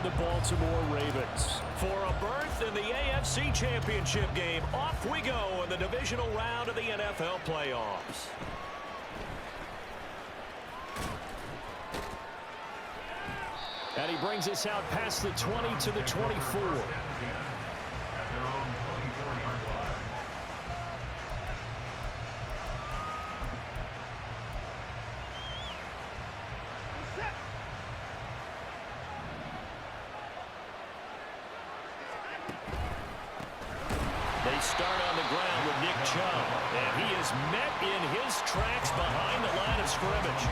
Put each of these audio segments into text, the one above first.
the Baltimore Ravens. For a berth in the AFC Championship game, off we go in the divisional round of the NFL playoffs. And he brings us out past the 20 to the 24. They start on the ground with Nick Chubb, and he is met in his tracks behind the line of scrimmage.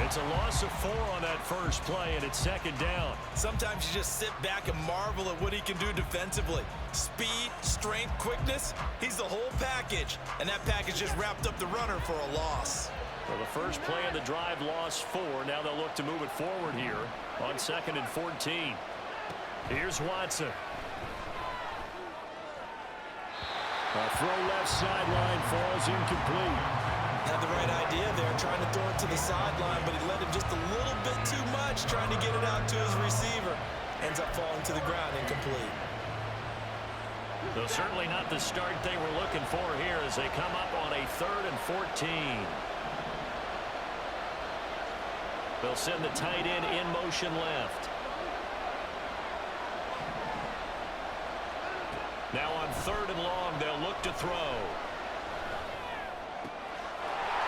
It's a loss of 4 on that first play, and it's second down. Sometimes you just sit back and marvel at what he can do defensively. Speed, strength, quickness, he's the whole package. And that package just wrapped up the runner for a loss. Well, the first play of the drive lost 4. Now they'll look to move it forward here on 2nd and 14. Here's Watson. A throw left sideline falls incomplete. Had the right idea there, trying to throw it to the sideline, but he led him just a little bit too much, trying to get it out to his receiver. Ends up falling to the ground incomplete. So certainly not the start they were looking for here as they come up on a 3rd and 14. They'll send the tight end in motion left. Now on 3rd and long, they'll look to throw.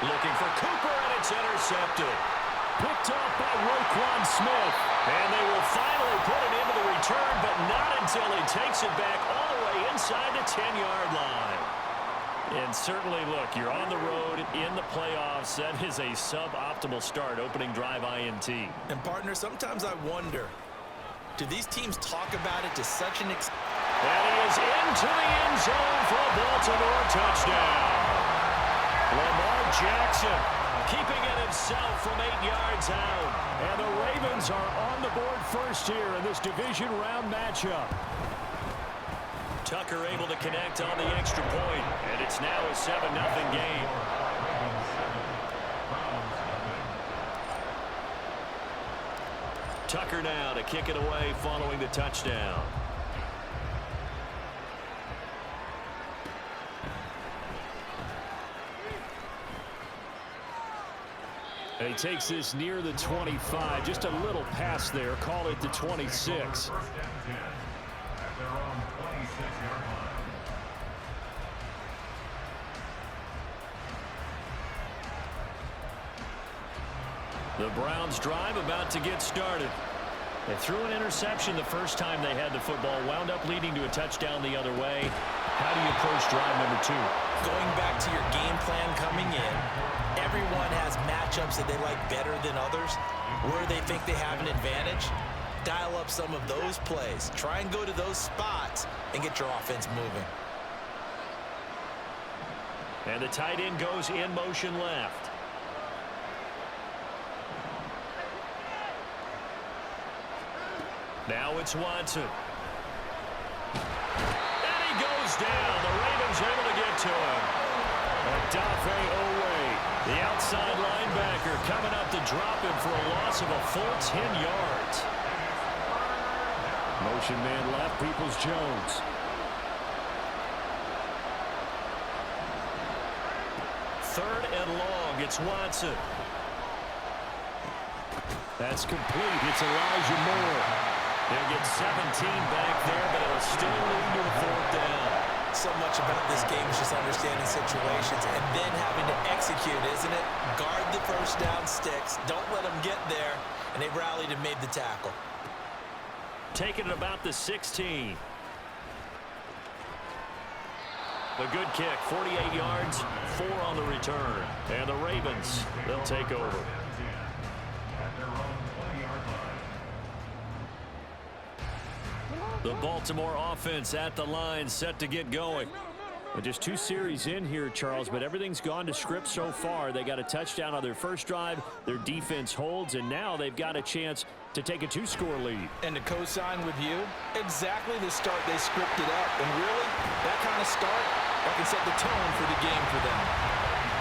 Looking for Cooper, and it's intercepted. Picked off by Roquan Smith. And they will finally put it into the return, but not until he takes it back all the way inside the 10-yard line. And certainly, look, you're on the road in the playoffs. That is a suboptimal start, opening drive INT. And, partner, sometimes I wonder, do these teams talk about it to such an extent? And he is into the end zone for a Baltimore touchdown. Lamar Jackson keeping it himself from 8 yards out. And the Ravens are on the board first here in this division round matchup. Tucker able to connect on the extra point, and it's now a 7-0 game. Tucker now to kick it away following the touchdown. And he takes this near the 25. Just a little pass there. Call it the 26. The Browns drive about to get started. They threw an interception the first time they had the football, wound up leading to a touchdown the other way. How do you approach drive number 2? Going back to your game plan coming in, everyone has matchups that they like better than others, where they think they have an advantage. Dial up some of those plays. Try and go to those spots and get your offense moving. And the tight end goes in motion left. Now it's Watson. And he goes down. The Ravens able to get to him. Odafe Oweh, the outside linebacker, coming up to drop him for a loss of a full 10 yards. Motion man left, Peoples-Jones. Third and long, it's Watson. That's complete. It's Elijah Moore. They'll get 17 back there, but it'll still lead to a 4th down. So much about this game is just understanding situations and then having to execute, isn't it? Guard the first down sticks. Don't let them get there. And they rallied and made the tackle. Taking it about the 16. A good kick, 48 yards, 4 on the return. And the Ravens, they'll take over. The Baltimore offense at the line, set to get going. Well, just 2 series in here, Charles, but everything's gone to script so far. They got a touchdown on their first drive. Their defense holds, and now they've got a chance to take a 2-score lead. And to co-sign with you, exactly the start they scripted up. And really, that kind of start, that can set the tone for the game for them.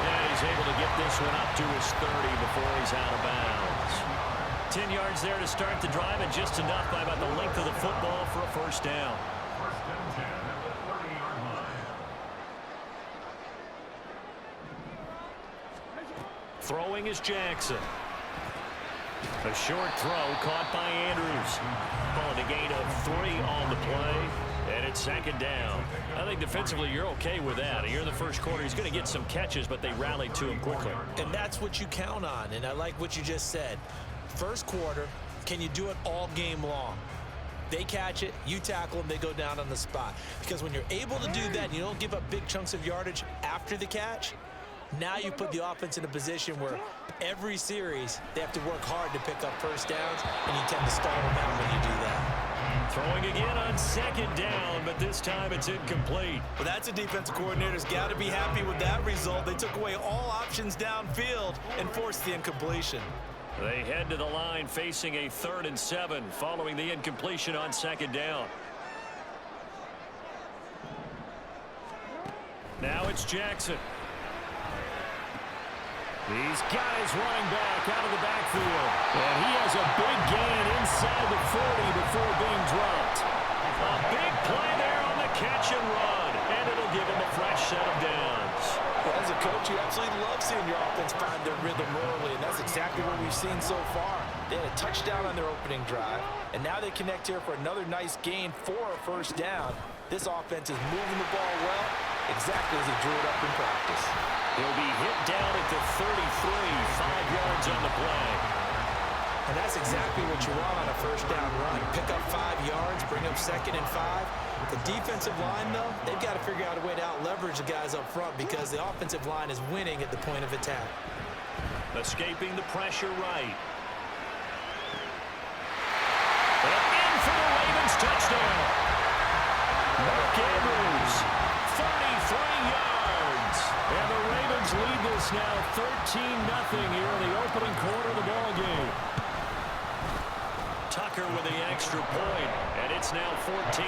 Yeah, he's able to get this one up to his 30 before he's out of bounds. 10 yards there to start the drive, and just enough by about the length of the football for a first down. Throwing is Jackson. A short throw caught by Andrews. Calling a gain of 3 on the play, and it's second down. I think defensively you're okay with that. Here in the first quarter, he's going to get some catches, but they rallied to him quickly. And that's what you count on, and I like what you just said. First quarter, can you do it all game long? They catch it, you tackle them, they go down on the spot. Because when you're able to do that and you don't give up big chunks of yardage after the catch, now you put the offense in a position where every series they have to work hard to pick up first downs, and you tend to stall them out when you do that. Throwing again on second down, but this time it's incomplete. Well, that's a defensive coordinator's got to be happy with that result. They took away all options downfield and forced the incompletion. They head to the line facing a 3rd and 7 following the incompletion on second down. Now it's Jackson. He's got his running back out of the backfield. And he has a big gain inside the 40 before being dropped. A big play there on the catch and run. And it'll give him a fresh set of downs. Well, as a coach, you absolutely love seeing your offense find their rhythm early, and that's exactly what we've seen so far. They had a touchdown on their opening drive, and now they connect here for another nice gain for a first down. This offense is moving the ball well, exactly as he drew it up in practice. He'll be hit down at the 33, 5 yards on the play. And that's exactly what you want on a first down run. Pick up 5 yards, bring up 2nd and 5. The defensive line, though, they've got to figure out a way to out-leverage the guys up front because the offensive line is winning at the point of attack. Escaping the pressure right. And in for the Ravens touchdown. Mark Andrews, 33 yards. And the Ravens lead this now 13-0 here in the opening quarter of the ball game. Tucker with the extra point, and it's now 14-0.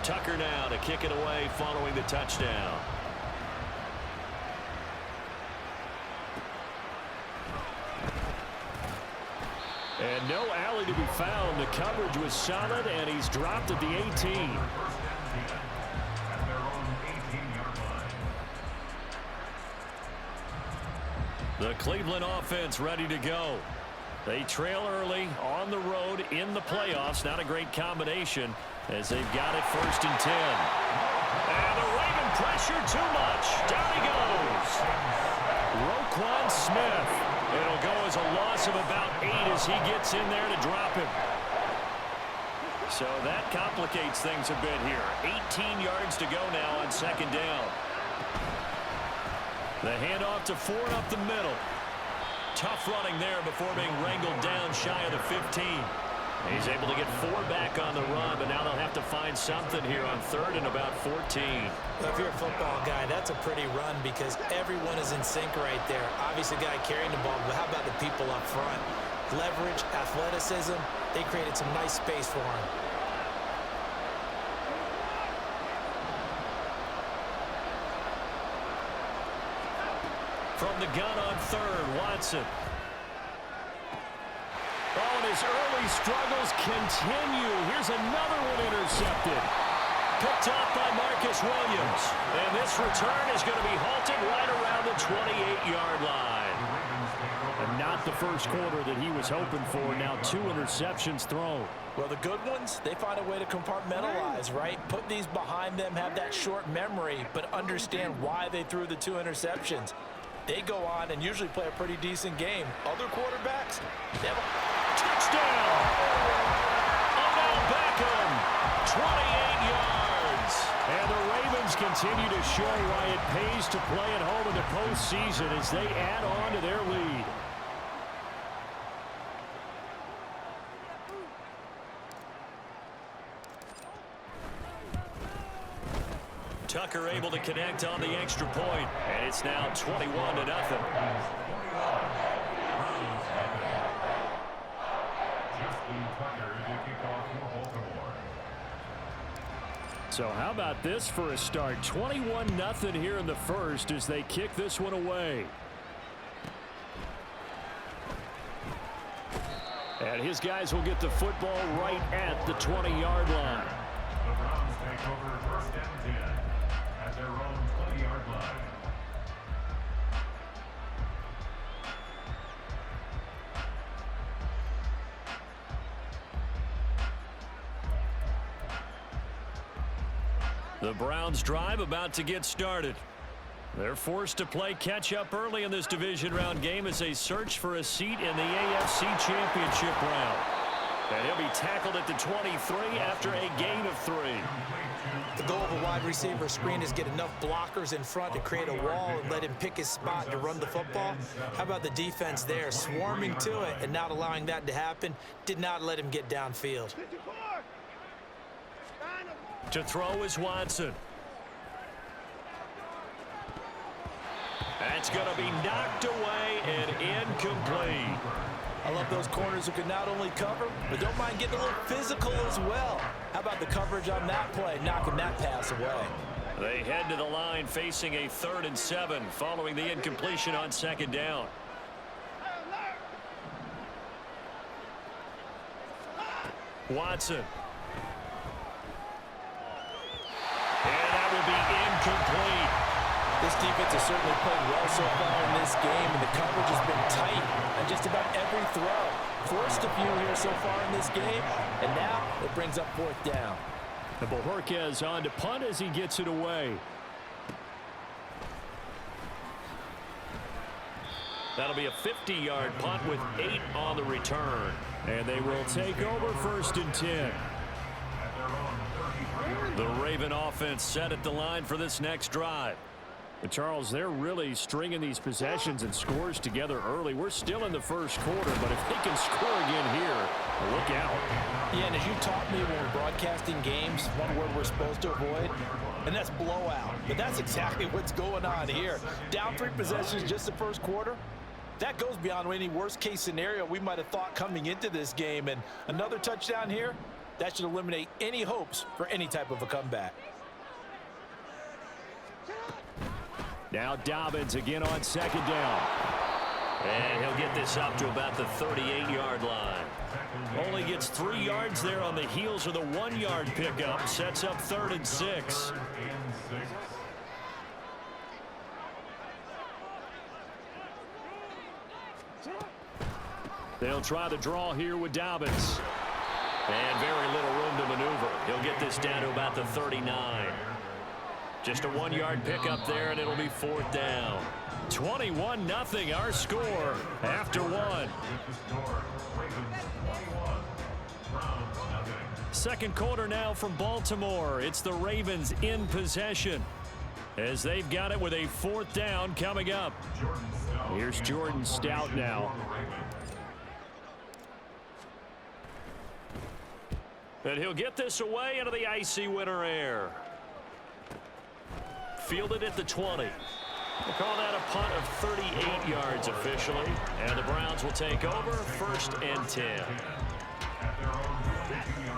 Tucker now to kick it away following the touchdown. And no alley to be found. The coverage was solid, and he's dropped at the 18. The Cleveland offense ready to go. They trail early on the road in the playoffs. Not a great combination as they've got it 1st and 10. And the Raven pressure too much. Down he goes. Roquan Smith. It'll go as a loss of about 8 as he gets in there to drop him. So that complicates things a bit here. 18 yards to go now on second down. The handoff to Ford up the middle. Tough running there before being wrangled down shy of the 15. He's able to get 4 back on the run, but now they'll have to find something here on 3rd and about 14. Well, if you're a football guy, that's a pretty run because everyone is in sync right there. Obviously, the guy carrying the ball, but how about the people up front? Leverage, athleticism, they created some nice space for him. From the gun on 3rd, Watson. Oh, and his early struggles continue. Here's another one intercepted. Picked up by Marcus Williams. And this return is going to be halted right around the 28-yard line. And not the first quarter that he was hoping for. Now 2 interceptions thrown. Well, the good ones, they find a way to compartmentalize, right? Put these behind them, have that short memory, but understand why they threw the 2 interceptions. They go on and usually play a pretty decent game. Other quarterbacks, they have a touchdown. Odell Beckham, 28 yards. And the Ravens continue to show why it pays to play at home in the postseason as they add on to their lead. Tucker able to connect on the extra point, and it's now 21-0. So how about this for a start? 21-0 here in the first as they kick this one away. And his guys will get the football right at the 20-yard line. The Browns take over 1st and 10 at their own 20-yard line. The Browns drive about to get started. They're forced to play catch-up early in this division round game as they search for a seat in the AFC Championship round. And he'll be tackled at the 23 after a gain of 3. The goal of a wide receiver screen is get enough blockers in front to create a wall and let him pick his spot to run the football. How about the defense there, swarming to it and not allowing that to happen? Did not let him get downfield. To throw is Watson. That's going to be knocked away and incomplete. I love those corners who can not only cover, but don't mind getting a little physical as well. How about the coverage on that play, knocking that pass away? They head to the line facing a 3rd and 7 following the incompletion on 2nd down. Watson. And that will be incomplete. This defense has certainly played well so far in this game, and the coverage has been tight on just about every throw. Forced a few here so far in this game, and now it brings up 4th down. And Bojorquez on to punt as he gets it away. That'll be a 50-yard punt with 8 on the return. And they will take over 1st and 10. The Raven offense set at the line for this next drive. But Charles, they're really stringing these possessions and scores together early. We're still in the first quarter, but if they can score again here, look out. Yeah, and as you taught me when we're broadcasting games, one word we're supposed to avoid, and that's blowout. But that's exactly what's going on here. Down 3 possessions just the first quarter. That goes beyond any worst-case scenario we might have thought coming into this game. And another touchdown here, that should eliminate any hopes for any type of a comeback. Now Dobbins again on 2nd down. And he'll get this up to about the 38-yard line. Only gets 3 yards there on the heels of the 1-yard pickup. Sets up 3rd and 6. They'll try the draw here with Dobbins. And very little room to maneuver. He'll get this down to about the 39. Just a 1-yard pickup there, and it'll be 4th down. 21-0 our score after 1. Second quarter now from Baltimore. It's the Ravens in possession as they've got it with a 4th down coming up. Here's Jordan Stout now. And he'll get this away into the icy winter air. Fielded at the 20. We'll call that a punt of 38 yards officially. And the Browns will take over 1st and 10.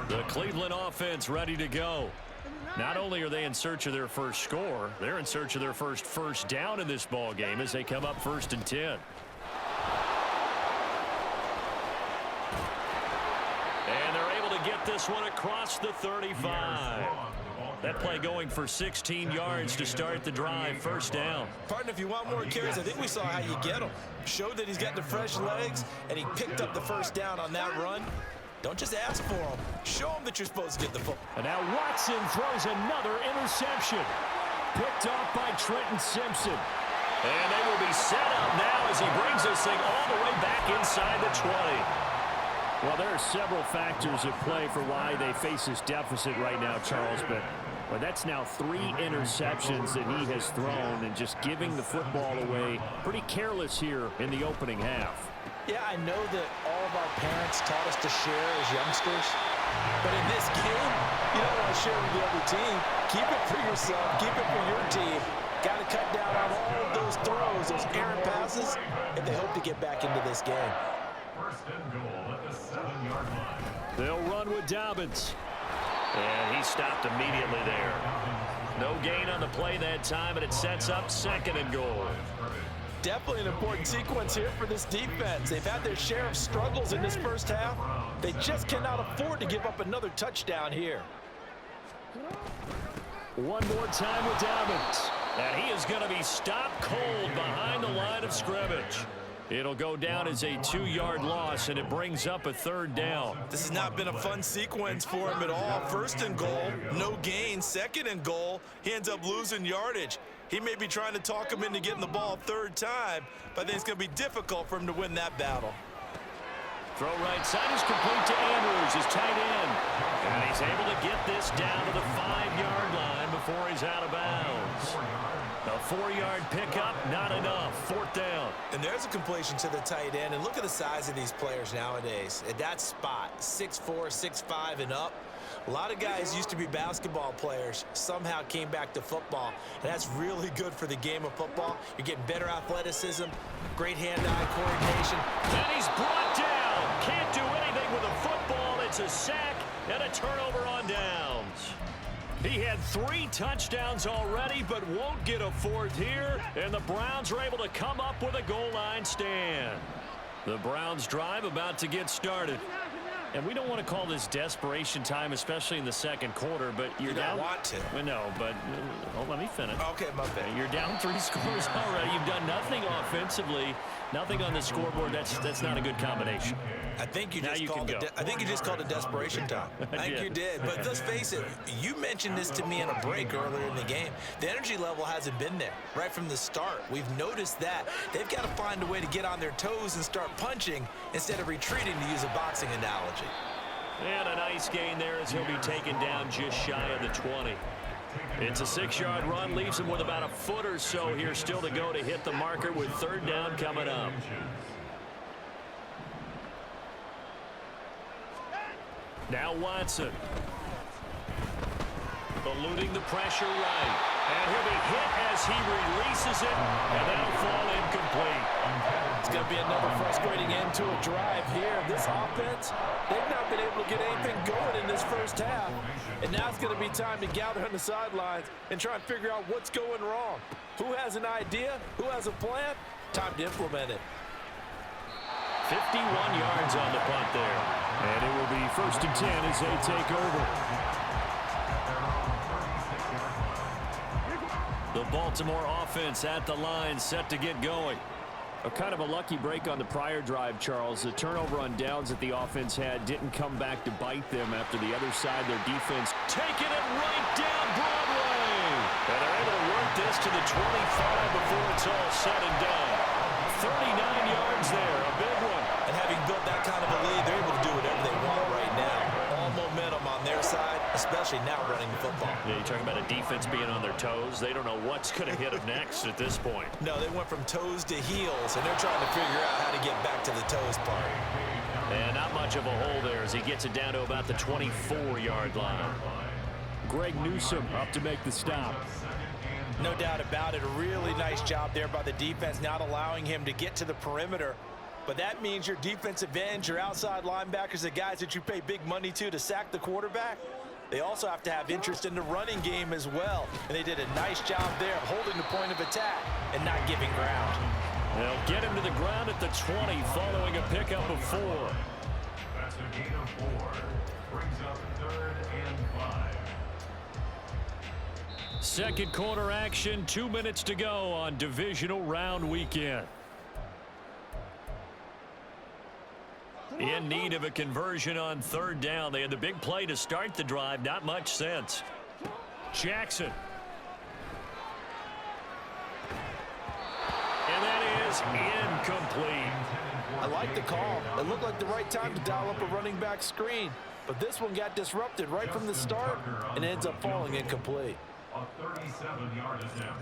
The Cleveland offense ready to go. Not only are they in search of their first score, they're in search of their first down in this ball game as they come up 1st and 10. And they're able to get this one across the 35. That play going for 16 yards to start the drive. 1st down. Partner, if you want more carries, I think we saw how you get him. Showed that he's got the fresh legs, and he picked up the 1st down on that run. Don't just ask for him. Show him that you're supposed to get the football. And now Watson throws another interception. Picked off by Trenton Simpson. And they will be set up now as he brings this thing all the way back inside the 20. Well, there are several factors at play for why they face this deficit right now, Charles, but that's now 3 interceptions that he has thrown and just giving the football away pretty careless here in the opening half. Yeah, I know that all of our parents taught us to share as youngsters, but in this game, you don't want to share with the other team. Keep it for yourself. Keep it for your team. Got to cut down on all of those throws, those errant passes, if they hope to get back into this game. 1st and goal at the 7-yard line. They'll run with Dobbins. And he stopped immediately there. No gain on the play that time, and it sets up 2nd and goal. Definitely an important sequence here for this defense. They've had their share of struggles in this first half. They just cannot afford to give up another touchdown here. One more time with Dobbins. And he is going to be stopped cold behind the line of scrimmage. It'll go down as a 2-yard loss, and it brings up a 3rd down. This has not been a fun sequence for him at all. 1st and goal, no gain. 2nd and goal, he ends up losing yardage. He may be trying to talk him into getting the ball 3rd time, but I think it's going to be difficult for him to win that battle. Throw right side is complete to Andrews, his tight end. And he's able to get this down to the 5-yard line before he's out of bounds. A 4-yard pickup, not enough. 4th down. And there's a completion to the tight end. And look at the size of these players nowadays. At that spot, 6'4", 6'5", and up. A lot of guys used to be basketball players, somehow came back to football. And that's really good for the game of football. You're getting better athleticism, great hand-eye coordination. And he's brought down. Can't do anything with a football. It's a sack and a turnover on downs. He had 3 touchdowns already, but won't get a 4th here. And the Browns are able to come up with a goal line stand. The Browns drive about to get started. And we don't want to call this desperation time, especially in the 2nd quarter, but you're down. You don't want to. Well, no, but let me finish. Okay, my bad. You're down 3 scores already. You've done nothing offensively, nothing on the scoreboard. That's not a good combination. I think you just called it. I think you just called it desperation time. I think you did. But let's face it. You mentioned this to me in a break earlier in the game. The energy level hasn't been there right from the start. We've noticed that. They've got to find a way to get on their toes and start punching instead of retreating, to use a boxing analogy. And a nice gain there as he'll be taken down just shy of the 20. It's a 6-yard run, leaves him with about a foot or so here still to go to hit the marker with 3rd down coming up. Now Watson. Eluding the pressure right. And he'll be hit as he releases it, and that'll fall incomplete. It's going to be another frustrating end to a drive here. This offense, they've not been able to get anything going in this first half. And now it's going to be time to gather on the sidelines and try and figure out what's going wrong. Who has an idea? Who has a plan? Time to implement it. 51 yards on the punt there. And it will be 1st and 10 as they take over. The Baltimore offense at the line, set to get going. Kind of a lucky break on the prior drive, Charles. The turnover on downs that the offense had didn't come back to bite them after the other side, their defense. Taking it right down Broadway. And they're able to work this to the 25 before it's all said and done. 39 yards there, a big one. And having built that kind of a lead, they're able to do whatever they want right now. All momentum on their side, especially now running the football. Yeah, you're talking about a defense being on their toes. They don't know what's going to hit them next at this point. No, they went from toes to heels, and they're trying to figure out how to get back to the toes part. And not much of a hole there as he gets it down to about the 24-yard line. Greg Newsome up to make the stop. No doubt about it. A really nice job there by the defense, not allowing him to get to the perimeter. But that means your defensive ends, your outside linebackers, the guys that you pay big money to sack the quarterback, they also have to have interest in the running game as well. And they did a nice job there of holding the point of attack and not giving ground. They'll get him to the ground at the 20 following a pickup of 4. That's a gain of 4. Brings up 3rd and 5. 2nd quarter action, 2 minutes to go on divisional round weekend. In need of a conversion on 3rd down. They had the big play to start the drive. Not much sense. Jackson. And that is incomplete. I like the call. It looked like the right time to dial up a running back screen. But this one got disrupted right from the start and ends up falling incomplete. A 37-yard attempt.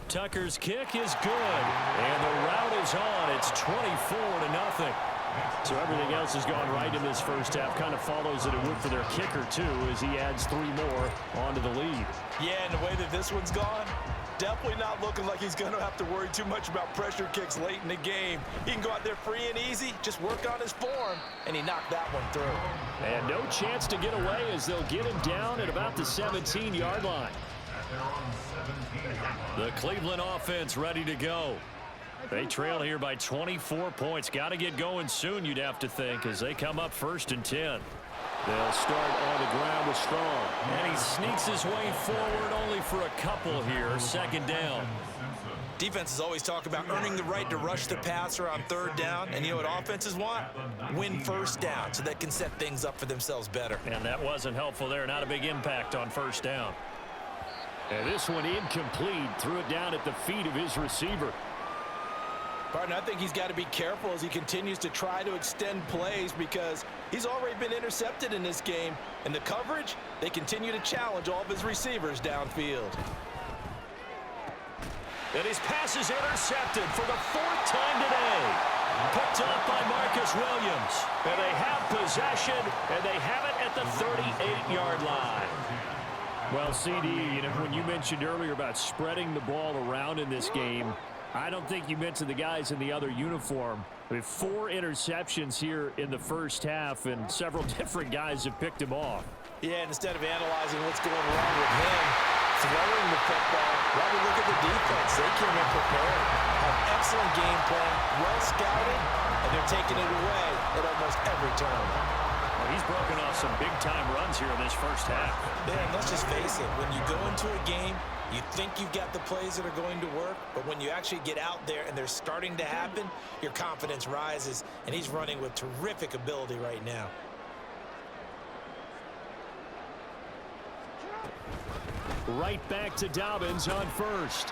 Tucker's kick is good. And the route is on. It's 24-0. So everything else has gone right in this first half. Kind of follows that it would for their kicker, too, as he adds 3 more onto the lead. Yeah, and the way that this one's gone, Definitely not looking like he's going to have to worry too much about pressure kicks late in the game. He can go out there free and easy, just work on his form, and he knocked that one through. And no chance to get away as they'll get him down at about the 17-yard line. The Cleveland offense ready to go. They trail here by 24 points. Got to get going soon, you'd have to think, as they come up 1st and 10. They'll start on the ground with Strong. And he sneaks his way forward only for a couple here. 2nd down. Defenses always talk about earning the right to rush the passer on 3rd down. And you know what offenses want? Win 1st down so they can set things up for themselves better. And that wasn't helpful there. Not a big impact on 1st down. And this one incomplete. Threw it down at the feet of his receiver. Partner, I think he's got to be careful as he continues to try to extend plays because he's already been intercepted in this game. And the coverage, they continue to challenge all of his receivers downfield. And his pass is intercepted for the 4th time today. Picked up by Marcus Williams. And they have possession, and they have it at the 38-yard line. Well, CD, when you mentioned earlier about spreading the ball around in this game, I don't think you mentioned the guys in the other uniform. We have 4 interceptions here in the first half, and several different guys have picked him off. Yeah, and instead of analyzing what's going wrong with him, throwing the football, rather look at the defense. They came in prepared, have excellent game plan, well scouted, and they're taking it away at almost every turn. Well, he's broken off some big-time runs here in this first half. Man, let's just face it. When you go into a game, you think you've got the plays that are going to work, but when you actually get out there and they're starting to happen, your confidence rises, and he's running with terrific ability right now. Right back to Dobbins on 1st.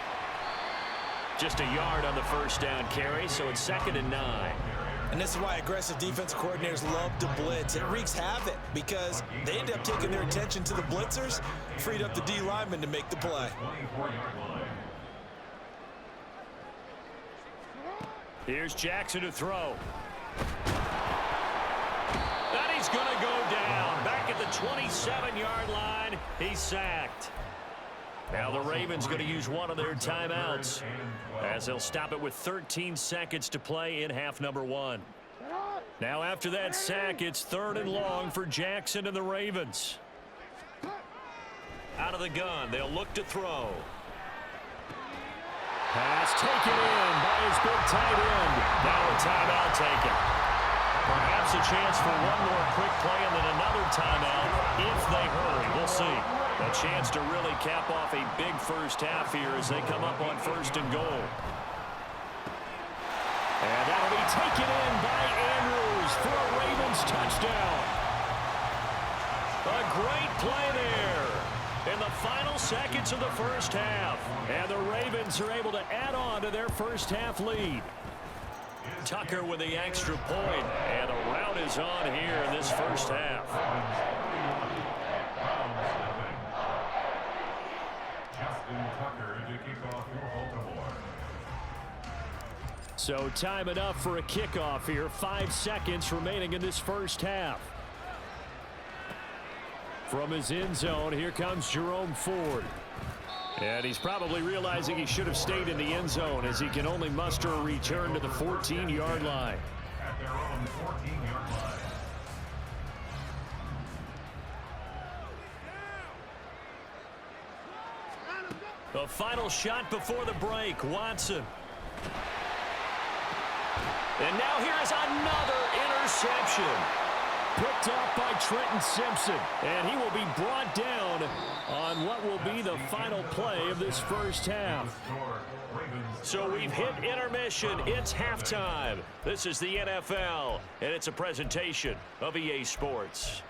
Just a yard on the 1st down carry, so it's 2nd and 9. And this is why aggressive defensive coordinators love to blitz. It wreaks havoc because they end up taking their attention to the blitzers, freed up the D lineman to make the play. Here's Jackson to throw. And he's going to go down. Back at the 27-yard line, he's sacked. Now the Ravens going to use one of their timeouts as they'll stop it with 13 seconds to play in half number 1. Now after that sack, it's 3rd and long for Jackson and the Ravens. Out of the gun, they'll look to throw. Pass taken in by his big tight end. Now a timeout taken. Perhaps a chance for one more quick play and then another timeout if they hurry. We'll see. A chance to really cap off a big first half here as they come up on 1st and goal. And that'll be taken in by Andrews for a Ravens touchdown. A great play there in the final seconds of the first half. And the Ravens are able to add on to their first half lead. Tucker with the extra point, and the rout is on here in this first half. So time enough for a kickoff here. 5 seconds remaining in this first half. From his end zone, here comes Jerome Ford. And he's probably realizing he should have stayed in the end zone as he can only muster a return to the 14-yard line. At their own 14-yard line. The final shot before the break, Watson. And now here is another interception. Picked off by Trenton Simpson. And he will be brought down on what will be the final play of this first half. So we've hit intermission. It's halftime. This is the NFL, and it's a presentation of EA Sports.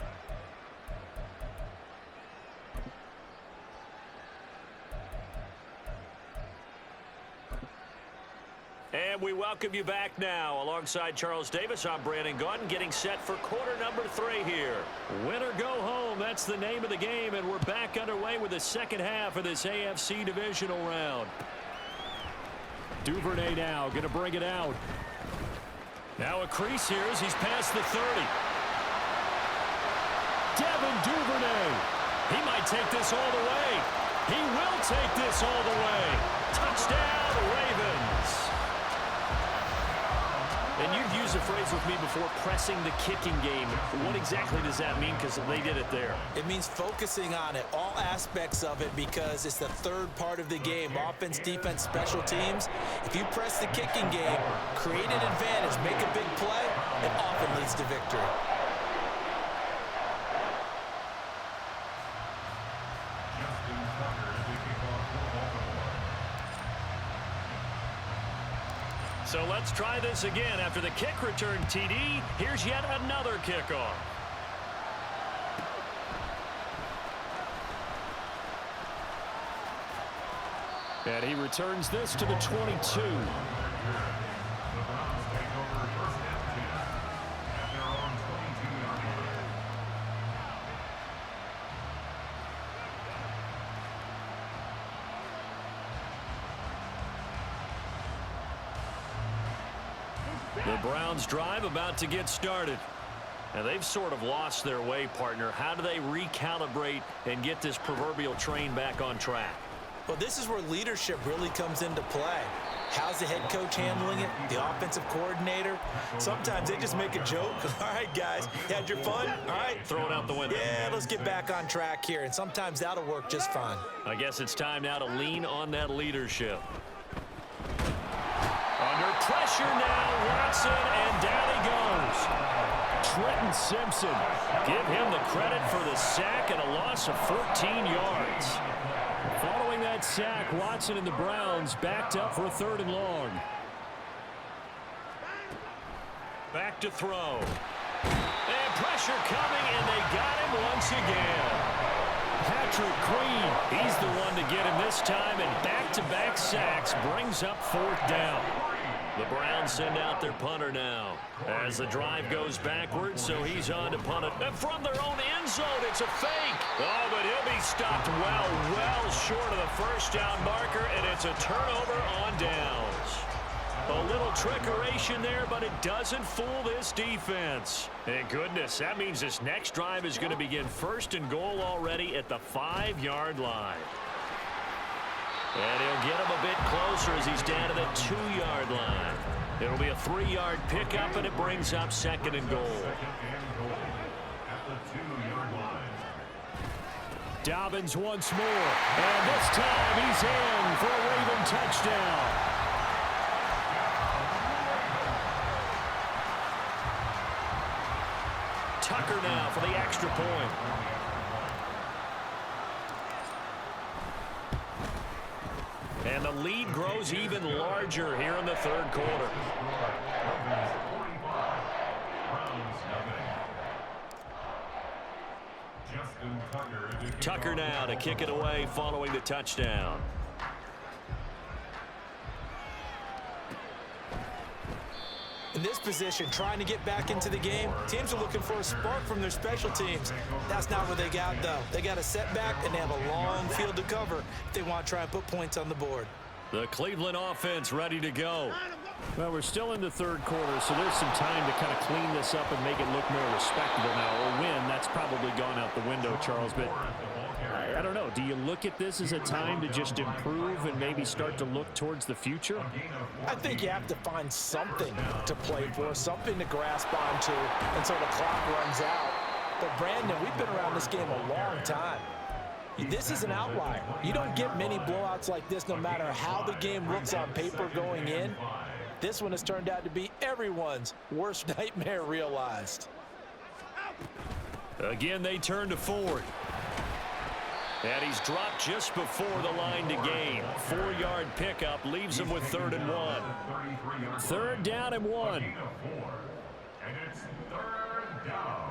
And we welcome you back now. Alongside Charles Davis, I'm Brandon Gaudin, getting set for quarter number 3 here. Win or go home, that's the name of the game, and we're back underway with the second half of this AFC Divisional round. Duvernay now going to bring it out. Now a crease here as he's past the 30. Devin Duvernay. He might take this all the way. He will take this all the way. Touchdown, Ravens. And you've used a phrase with me before, pressing the kicking game. What exactly does that mean? Because they did it there. It means focusing on it, all aspects of it, because it's the third part of the game. Offense, defense, special teams. If you press the kicking game, create an advantage, make a big play, it often leads to victory. So let's try this again. After the kick return TD, here's yet another kickoff. And he returns this to the 22. The Browns drive about to get started. And they've sort of lost their way, partner. How do they recalibrate and get this proverbial train back on track? Well, this is where leadership really comes into play. How's the head coach handling it? The offensive coordinator? Sometimes they just make a joke. All right, guys, you had your fun? All right. Throw it out the window. Yeah, let's get back on track here. And sometimes that'll work just fine. I guess it's time now to lean on that leadership. Under pressure now, Watson, and down he goes. Trenton Simpson, give him the credit for the sack and a loss of 14 yards. Following that sack, Watson and the Browns backed up for a 3rd and long. Back to throw. And pressure coming, and they got him once again. Patrick Queen, he's the one to get him this time, and back-to-back sacks brings up 4th down. The Browns send out their punter now as the drive goes backwards, so he's on to punt it. And from their own end zone, it's a fake. Oh, but he'll be stopped well short of the 1st down marker, and it's a turnover on downs. A little trickeration there, but it doesn't fool this defense. And goodness, that means this next drive is going to begin 1st and goal already at the 5-yard line. And he'll get him a bit closer as he's down to the 2-yard line. It'll be a 3-yard pickup, and it brings up 2nd and goal. Dobbins once more. And this time he's in for a Raven touchdown. Tucker now for the extra point. And the lead grows even larger here in the 3rd quarter. Tucker now to kick it away following the touchdown. In this position, trying to get back into the game, teams are looking for a spark from their special teams. That's not what they got, though. They got a setback, and they have a long field to cover if they want to try and put points on the board. The Cleveland offense ready to go. Well, we're still in the 3rd quarter, so there's some time to kind of clean this up and make it look more respectable now. Or win, that's probably gone out the window, Charles. But I don't know. Do you look at this as a time to just improve and maybe start to look towards the future? I think you have to find something to play for, something to grasp onto until the clock runs out. But, Brandon, we've been around this game a long time. This is an outlier. You don't get many blowouts like this no matter how the game looks on paper going in. This one has turned out to be everyone's worst nightmare realized. Again, they turn to Ford. And he's dropped just before the line to gain. 4-yard pickup leaves him with 3rd and 1. 3rd down and 1. And it's 3rd down.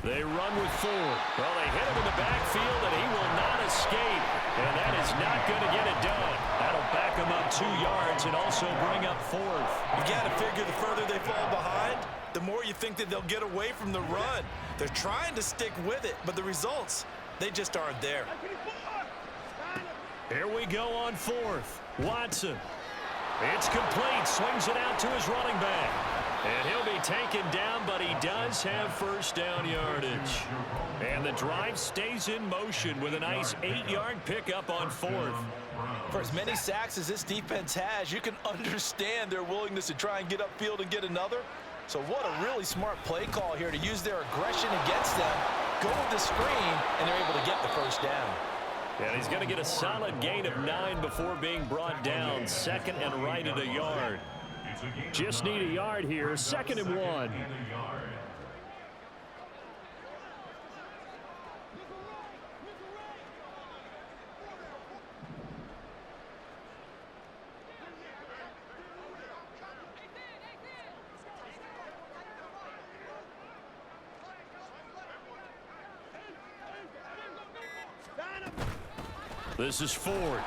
They run with Ford. Well, they hit him in the backfield, and he will not escape. And that is not going to get it done. That'll back him up 2 yards and also bring up 4th. You got to figure the further they fall behind, the more you think that they'll get away from the run. They're trying to stick with it, but the results, they just aren't there. Here we go on 4th. Watson. It's complete. Swings it out to his running back. And he'll be taken down, but he does have first down yardage. And the drive stays in motion with a nice 8-yard pickup on 4th. For as many sacks as this defense has, you can understand their willingness to try and get upfield and get another. So what a really smart play call here to use their aggression against them, go with the screen, and they're able to get the first down. And he's going to get a solid gain of 9 before being brought down. 2nd and right at a yard. Just need a yard here. 2nd and 1. This is Ford.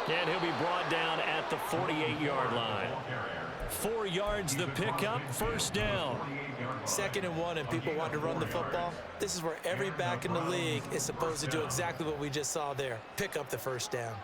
And he'll be brought down at the 48-yard line. 4 yards the pickup, first down. 2nd and 1, and people want to run the football. This is where every back in the league is supposed to do exactly what we just saw there. Pick up the first down.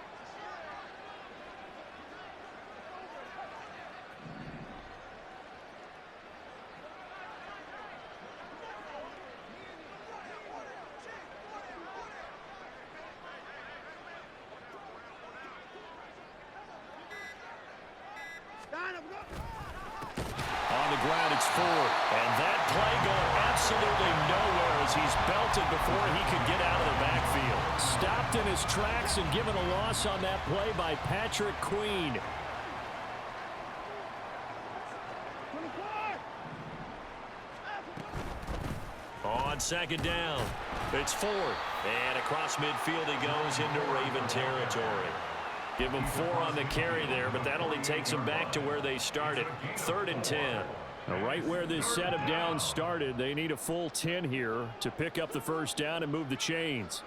On the ground, it's Ford. And that play going absolutely nowhere as he's belted before he could get out of the backfield. Stopped in his tracks and given a loss on that play by Patrick Queen. On 2nd down, it's Ford. And across midfield he goes into Raven territory. Give them 4 on the carry there, but that only takes them back to where they started. 3rd and 10. Now, right where this set of downs started, they need a full 10 here to pick up the first down and move the chains.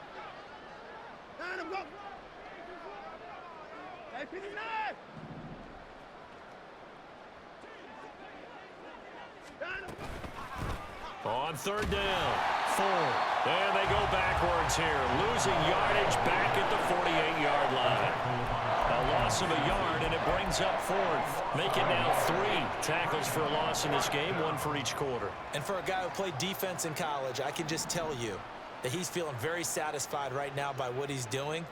On 3rd down, Ford. And they go backwards here, losing yardage back at the 48-yard line. A loss of a yard, and it brings up 4th. Make it now 3 tackles for a loss in this game, 1 for each quarter. And for a guy who played defense in college, I can just tell you that he's feeling very satisfied right now by what he's doing.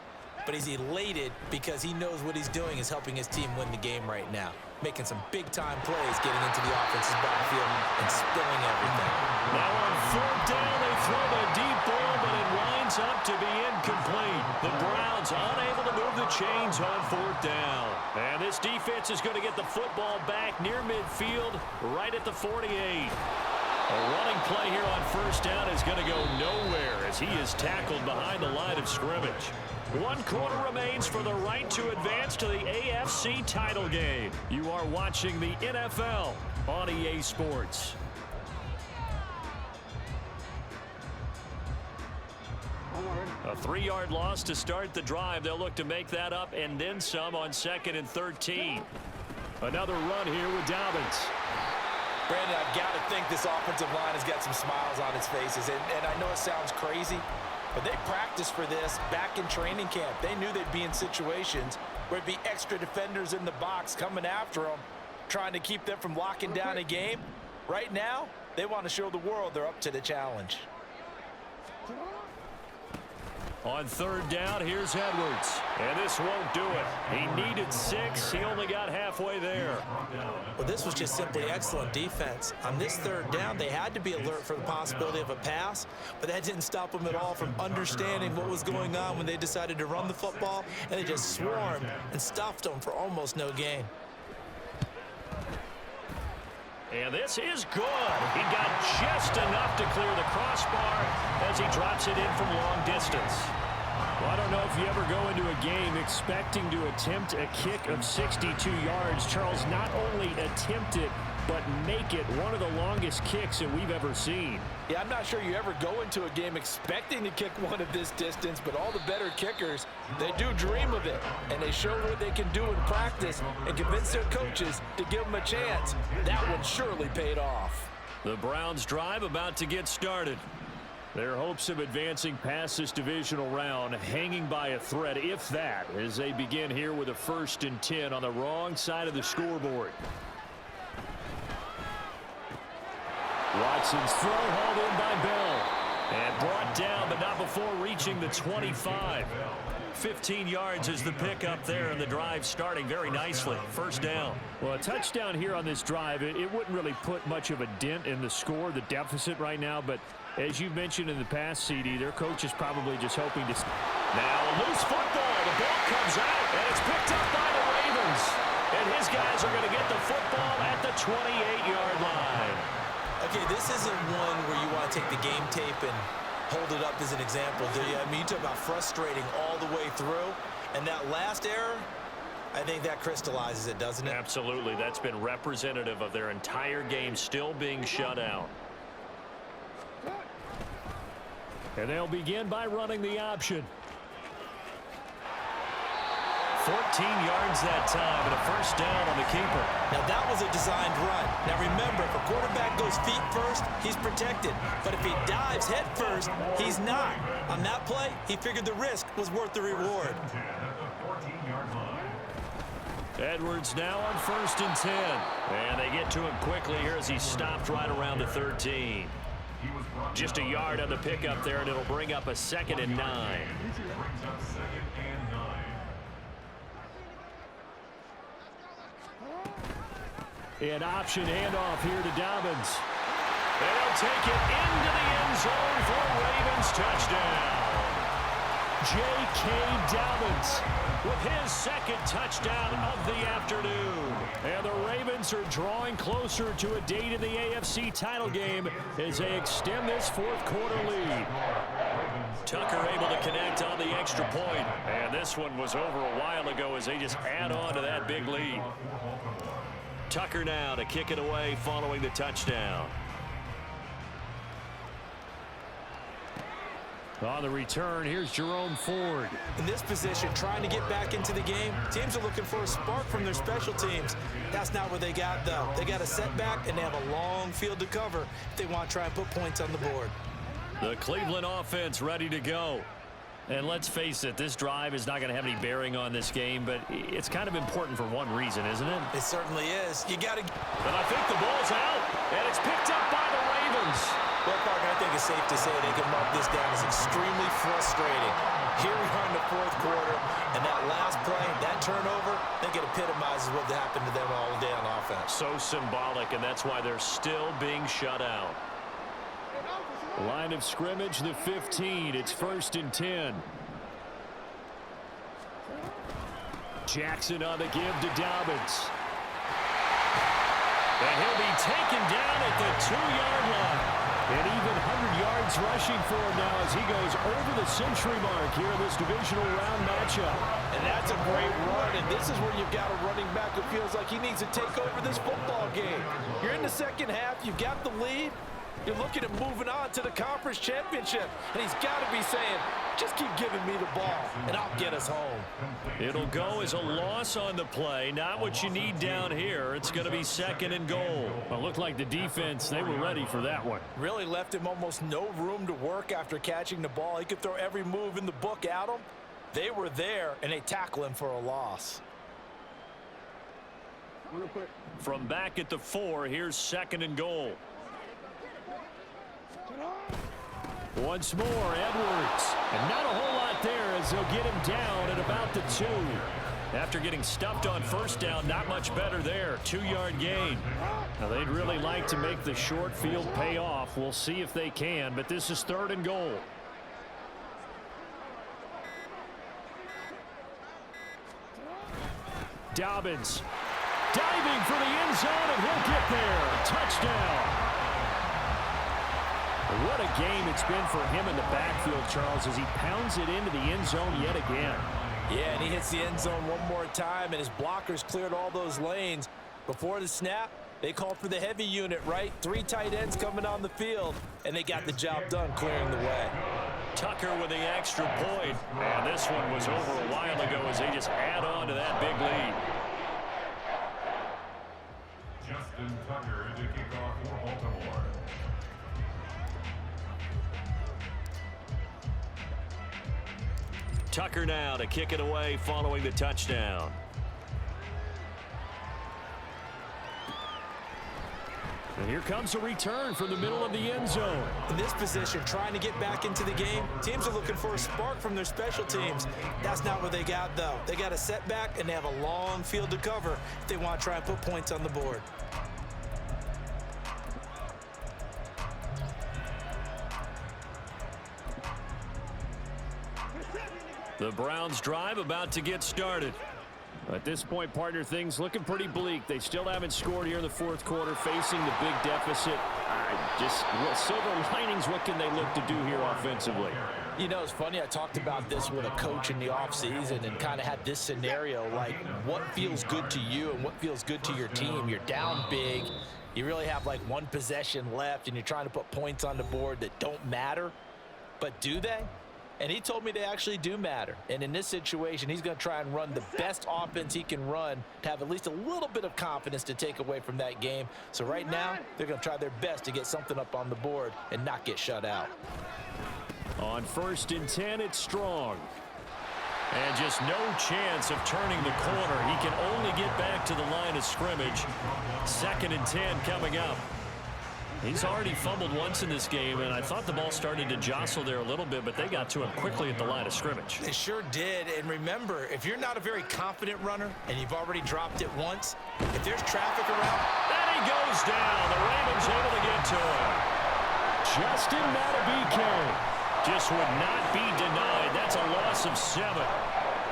But he's elated because he knows what he's doing is helping his team win the game right now. Making some big-time plays, getting into the offense's backfield and spilling everything. Now on 4th down, they throw the deep ball, but it winds up to be incomplete. The Browns unable to move the chains on 4th down. And this defense is going to get the football back near midfield, right at the 48. A running play here on 1st down is going to go nowhere as he is tackled behind the line of scrimmage. 1 quarter remains for the right to advance to the AFC title game. You are watching the NFL on EA Sports. A 3-yard loss to start the drive. They'll look to make that up and then some on 2nd and 13. Another run here with Dobbins. Brandon, I've got to think this offensive line has got some smiles on its faces. And I know it sounds crazy, but they practiced for this back in training camp. They knew they'd be in situations where it'd be extra defenders in the box coming after them, trying to keep them from locking down a game. Right now, they want to show the world they're up to the challenge. On 3rd down, here's Edwards. And this won't do it. He needed 6. He only got halfway there. Well, this was just simply excellent defense. On this 3rd down, they had to be alert for the possibility of a pass, but that didn't stop them at all from understanding what was going on when they decided to run the football, and they just swarmed and stuffed them for almost no gain. And this is good. He got just enough to clear the crossbar as he drops it in from long distance. Well, I don't know if you ever go into a game expecting to attempt a kick of 62 yards. Charles, not only attempt it, but make it one of the longest kicks that we've ever seen. Yeah, I'm not sure you ever go into a game expecting to kick one of this distance, but all the better kickers, they do dream of it, and they show what they can do in practice and convince their coaches to give them a chance. That one surely paid off. The Browns drive about to get started. Their hopes of advancing past this divisional round hanging by a thread, if that, as they begin here with a 1st and 10 on the wrong side of the scoreboard. Watson's throw hauled in by Bell. And brought down, but not before reaching the 25. 15 yards is the pickup there, and the drive starting very nicely. First down. Well, a touchdown here on this drive, it wouldn't really put much of a dent in the score, the deficit right now. But as you've mentioned in the past, CD, their coach is probably just hoping to... Now a loose football. The ball comes out, and it's picked up by the Ravens. And his guys are going to get the football at the 28-yard line. Okay, this isn't one where you want to take the game tape and hold it up as an example, do you? I mean, you talk about frustrating all the way through. And that last error, I think that crystallizes it, doesn't it? Absolutely. That's been representative of their entire game still being shut out. And they'll begin by running the option. 14 yards that time and a first down on the keeper. Now, that was a designed run. Now, remember, if a quarterback goes feet first, he's protected. But if he dives head first, he's not. On that play, he figured the risk was worth the reward. Edwards now on 1st and 10. And they get to him quickly here as he stopped right around the 13. Just a yard on the pickup there, and it'll bring up a 2nd and 9. An option handoff here to Dobbins. They'll take it into the end zone for a Ravens touchdown. J.K. Dobbins with his 2nd touchdown of the afternoon. And the Ravens are drawing closer to a date in the AFC title game as they extend this 4th quarter lead. Tucker able to connect on the extra point. And this one was over a while ago as they just add on to that big lead. Tucker now to kick it away following the touchdown. On the return, here's Jerome Ford. In this position, trying to get back into the game, teams are looking for a spark from their special teams. That's not what they got, though. They got a setback, and they have a long field to cover if they want to try and put points on the board. The Cleveland offense ready to go. And let's face it, this drive is not going to have any bearing on this game, but it's kind of important for one reason, isn't it? It certainly is. You got to... But I think the ball's out, and it's picked up by the Ravens. Well, Parker, I think it's safe to say they can mark this down as extremely frustrating. Here we are in the 4th quarter, and that last play, that turnover, I think it epitomizes what happened to them all day on offense. So symbolic, and that's why they're still being shut out. Line of scrimmage, the 15. It's 1st and 10. Jackson on the give to Dobbins. And he'll be taken down at the 2-yard line. And even 100 yards rushing for him now as he goes over the century mark here in this divisional round matchup. And that's a great run, and this is where you've got a running back who feels like he needs to take over this football game. You're in the second half, you've got the lead. You're looking at moving on to the conference championship. And he's got to be saying, just keep giving me the ball, and I'll get us home. It'll go as a loss on the play. Not what you need down here. It's going to be 2nd and goal. Well, it looked like the defense, they were ready for that one. Really left him almost no room to work after catching the ball. He could throw every move in the book at him. They were there, and they tackle him for a loss. From back at the 4, here's 2nd and goal. Once more, Edwards. And not a whole lot there as they'll get him down at about the 2. After getting stuffed on 1st down, not much better there. 2-yard gain. Now, they'd really like to make the short field pay off. We'll see if they can, but this is 3rd and goal. Dobbins diving for the end zone, and he'll get there. Touchdown. What a game it's been for him in the backfield, Charles, as he pounds it into the end zone yet again. Yeah, and he hits the end zone one more time, and his blockers cleared all those lanes. Before the snap, they called for the heavy unit, right? 3 tight ends coming on the field, and they got the job done clearing the way. Tucker with the extra point. And this one was over a while ago as they just add on to that big lead. Justin Tucker to kick off for Baltimore. Tucker now to kick it away following the touchdown. And here comes a return from the middle of the end zone. In this position, trying to get back into the game, teams are looking for a spark from their special teams. That's not what they got, though. They got a setback, and they have a long field to cover if they want to try and put points on the board. The Browns drive about to get started. At this point, partner, things looking pretty bleak. They still haven't scored here in the fourth quarter, facing the big deficit. Just silver linings, what can they look to do here offensively? You know, it's funny, I talked about this with a coach in the offseason and kind of had this scenario, like what feels good to you and what feels good to your team. You're down big. You really have like one possession left, and you're trying to put points on the board that don't matter. But do they? And he told me they actually do matter. And in this situation, he's going to try and run the best offense he can run to have at least a little bit of confidence to take away from that game. So right now, they're going to try their best to get something up on the board and not get shut out. On 1st and 10, it's Strong. And just no chance of turning the corner. He can only get back to the line of scrimmage. 2nd and 10 coming up. He's already fumbled once in this game, and I thought the ball started to jostle there a little bit, but they got to him quickly at the line of scrimmage. They sure did. And remember, if you're not a very confident runner and you've already dropped it once, if there's traffic around, and he goes down. The Ravens able to get to him. Justin Matabike just would not be denied. That's a loss of 7.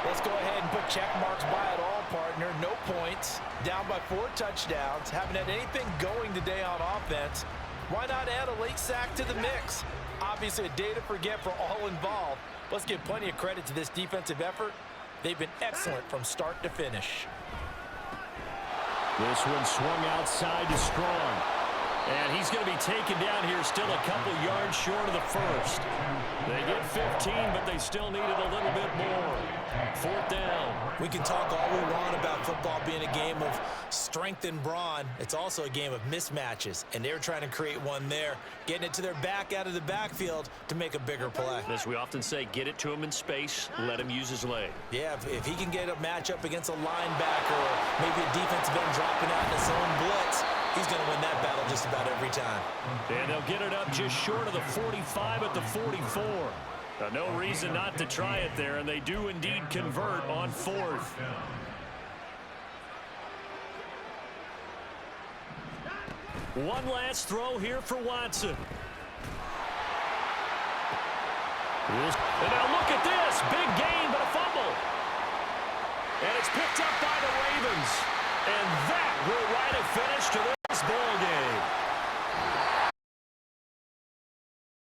Let's go ahead and put check marks by it all, partner. No points. Down by 4 touchdowns. Haven't had anything going today on offense. Why not add a late sack to the mix? Obviously a day to forget for all involved. Let's give plenty of credit to this defensive effort. They've been excellent from start to finish. This one swung outside to Strong. And he's going to be taken down here still a couple yards short of the first. They get 15, but they still needed a little bit more. 4th down. We can talk all we want about football being a game of strength and brawn. It's also a game of mismatches, and they're trying to create one there, getting it to their back out of the backfield to make a bigger play. As we often say, get it to him in space, let him use his leg. Yeah, if he can get a matchup against a linebacker or maybe a defensive end dropping out in his own blitz, he's going to win that battle just about every time. And they'll get it up just short of the 45 at the 44. No reason not to try it there, and they do indeed convert on 4th. One last throw here for Watson. And now look at this. Big gain, but a fumble. And it's picked up by the Ravens. And that will write a finish to this ball game.